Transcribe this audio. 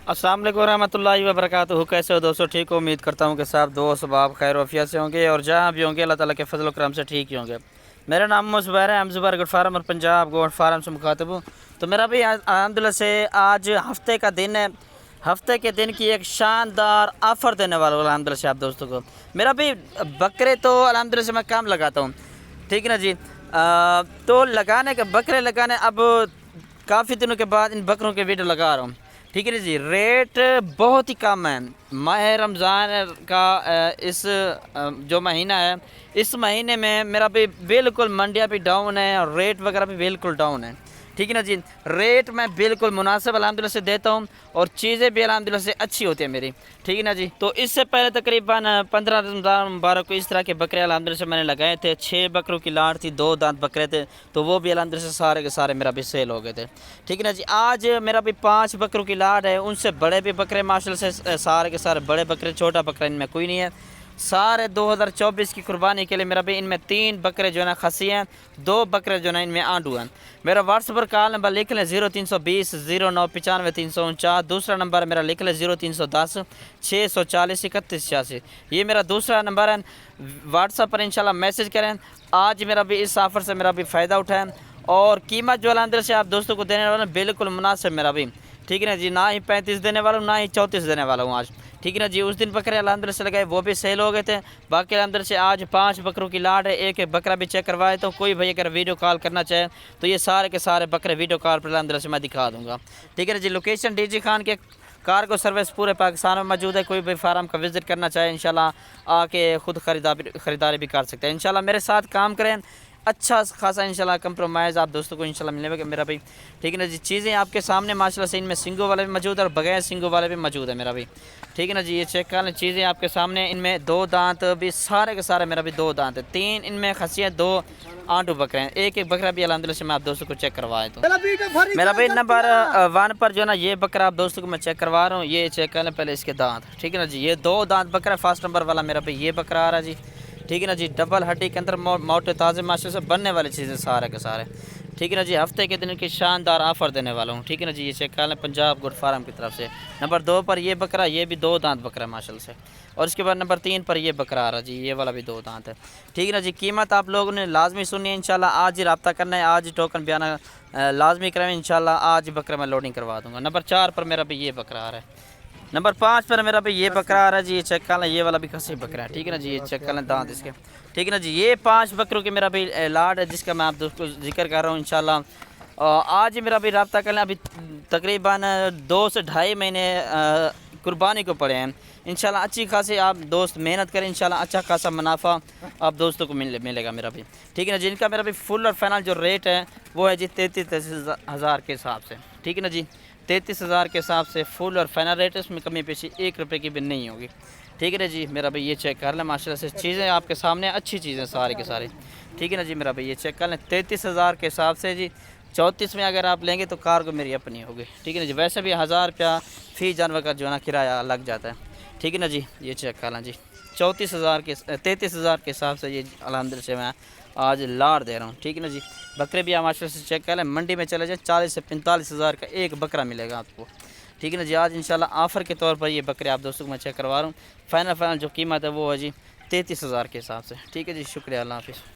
अस्सलाम वालेकुम रहमतुल्लाहि व बरकातुहू। कैसे हो दोस्तों? ठीक हो? उम्मीद करता हूँ कि सब दोस्त बाब खैर वफियत से होंगे और जहाँ भी होंगे अल्लाह ताला के फजल करम से ठीक ही होंगे। मेरा नाम ज़ुबैर है, हम ज़ुबैर गोट फार्म और पंजाब गोट फार्म से मुखातिब हूँ। तो मेरा भी अल्हम्दुलिल्लाह से आज हफ्ते का दिन है। हफ्ते के दिन की एक शानदार ऑफ़र देने वाला हूँ अल्हम्दुलिल्लाह से आप दोस्तों को। मेरा भी बकरे तो अल्हम्दुलिल्लाह से मैं काम लगाता हूँ, ठीक है ना जी। तो लगाने के बकरे लगाने अब काफ़ी दिनों के बाद इन बकरों के वीडियो लगा रहा हूँ, ठीक है ना जी। रेट बहुत ही कम है। माह रमज़ान का इस जो महीना है, इस महीने में मेरा भी बिल्कुल मंडियाँ भी डाउन है और रेट वगैरह भी बिल्कुल डाउन है, ठीक है ना जी। रेट मैं बिल्कुल मुनासिब अल्हम्दुलिल्लाह से देता हूँ और चीज़ें भी अल्हम्दुलिल्लाह से अच्छी होती है मेरी, ठीक है ना जी। तो इससे पहले तकरीबन 15 रमज़ान मुबारक को इस तरह के बकरे अल्हम्दुलिल्लाह से मैंने लगाए थे। 6 बकरों की लाट थी, 2 दांत बकरे थे, तो वो भी अल्हम्दुलिल्लाह से सारे के सारे मेरा भी सेल हो गए थे, ठीक है ना जी। आज मेरा भी 5 बकरों की लाट है, उनसे बड़े भी बकरे माशाल्लाह से सारे के सारे बड़े बकरे, छोटा बकरा इनमें कोई नहीं है। सारे 2024 की कुर्बानी के लिए मेरा भी इनमें 3 बकरे जो है ना खसी हैं, 2 बकरे जो है ना इनमें आंडू हैं। मेरा व्हाट्सएप पर कॉल नंबर लिख लें 0320 0995 349। दूसरा नंबर मेरा लिख लें 0310 640 31 86। ये मेरा दूसरा नंबर है। व्हाट्सएप पर इंशाल्लाह मैसेज करें। आज मेरा भी इस ऑफ़र से मेरा भी फ़ायदा उठाएं और कीमत जो अल्हम्दुलिल्लाह से आप दोस्तों को देने वाला बिल्कुल मुनासिब मेरा भी, ठीक है ना जी। ना ही 35 देने वाला हूँ, ना ही 34 देने वाला हूँ आज, ठीक है ना जी। उस दिन बकरे अल्हम्दुलिल्लाह से लगाए, वो भी सेल हो गए थे। बाकी अल्हम्दुलिल्लाह से आज 5 बकरों की लाट है। एक एक बकरा भी चेक करवाए, तो कोई भाई अगर वीडियो कॉल करना चाहे तो ये सारे के सारे बकरे वीडियो कॉल पर अल्हम्दुलिल्लाह से मैं दिखा दूँगा, ठीक है ना जी। लोकेशन डीजी खान के कार्गो सर्विस पूरे पाकिस्तान में मौजूद है। कोई भी फार्म का विज़िट करना चाहे इंशाल्लाह आके ख़ुद ख़रीदारी भी कर सकते हैं। इंशाल्लाह मेरे साथ काम करें, अच्छा खासा इंशाल्लाह कंप्रोमाइज़ आप दोस्तों को इंशाल्लाह मिलेगा मेरा भी, ठीक है ना जी। चीज़ें आपके सामने माशाल्लाह से इनमें सिंगों वाले भी मौजूद है और बगैर सिंगों वाले भी मौजूद है मेरा भी, ठीक है ना जी। ये चेक कर लें, चीज़ें आपके सामने। इनमें 2 दांत भी सारे के सारे मेरा भी 2 दांत है, 3 इनमें खसियाँ, 2 आंटू बकरे हैं। एक एक बकरा भी अल्हम्दुलिल्लाह से मैं आप दोस्तों को चेक करवाए तो मेरा भी नंबर 1 पर जो है ना ये बकरा आप दोस्तों को मैं चेक करवा रहा हूँ। ये चेक कर लें पहले इसके दांत, ठीक है ना जी। ये 2 दांत बकरा फर्स्ट नंबर वाला मेरा भी ये बकरा आ रहा है जी, ठीक है ना जी। डबल हड्डी के अंदर मोटे ताज़े माशे से बनने वाली चीज़ें सारे के सारे, ठीक है ना जी। हफ्ते के दिन की शानदार ऑफ़र देने वाला हूँ, ठीक है ना जी। ये चेक कर लें पंजाब गोट फार्म की तरफ से। नंबर 2 पर ये बकरा, ये भी 2 दांत बकरा माशाल्लाह से। और इसके बाद नंबर 3 पर ये बकरा आ रहा जी, ये वाला भी 2 दांत है, ठीक है ना जी। कीमत आप लोगों ने लाजमी सुननी है इंशाल्लाह। आज ही रब्ता करना है, आज ही टोकन बयाना लाजमी कराएं इंशाल्लाह। आज ही बकरा मैं लोडिंग करवा दूँगा। नंबर 4 पर मेरा भी ये बकरा आ रहा है। नंबर 5 पर मेरा भी ये बकरा आ रहा है जी। ये चेक कर लें, ये वाला भी खसी बकरा है, ठीक है ना जी। ये चेक कर लें दांत इसके, ठीक है ना जी। ये 5 बकरों की मेरा भी लाड है जिसका मैं आप दोस्तों को जिक्र कर रहा हूँ इंशाल्लाह। आज ही मेरा भी रब्ता कर लें। अभी तकरीबन 2 से ढाई महीने कुर्बानी को पड़े हैं इंशाल्लाह। अच्छी खासी आप दोस्त मेहनत करें इंशाल्लाह, अच्छा खासा मुनाफा आप दोस्तों को मिलेगा मेरा भी, ठीक है ना। जिनका मेरा भी फुल और फाइनल जो रेट है वो है जी 33 हज़ार के हिसाब से, ठीक है ना जी। 33 हज़ार के हिसाब से फुल और फाइनल रेट है। इसमें कमी पेशी 1 रुपये की भी नहीं होगी, ठीक है ना जी। मेरा भाई ये चेक कर लें माशाल्लाह से चीज़ें आपके सामने अच्छी चीज़ें सारे के सारे, ठीक है ना जी। मेरा भाई ये चेक कर लें 33 हज़ार के हिसाब से जी। 34 में अगर आप लेंगे तो कार्गो मेरी अपनी होगी, ठीक है ना जी। वैसे भी 1000 रुपया फ़ी जानवर का जो है ना किराया लग जाता है, ठीक है ना जी। ये चेक कर लें जी 33 हज़ार के हिसाब से ये अल्हम्दुलिल्लाह से मैं आज लाड़ दे रहा हूँ, ठीक है ना जी। बकरे भी आप माशाल्लाह से चेक कर लें। मंडी में चले जाए 40 से 45 हज़ार का एक बकरा मिलेगा आपको, ठीक है ना जी। आज इंशाल्लाह ऑफ़र के तौर पर ये बकरे आप दोस्तों को मैं चेक करवा रहा हूँ। फाइनल जो कीमत है वो है जी 33 हज़ार के हिसाब से, ठीक है जी। शुक्रिया, अल्लाह हाफ़िज़।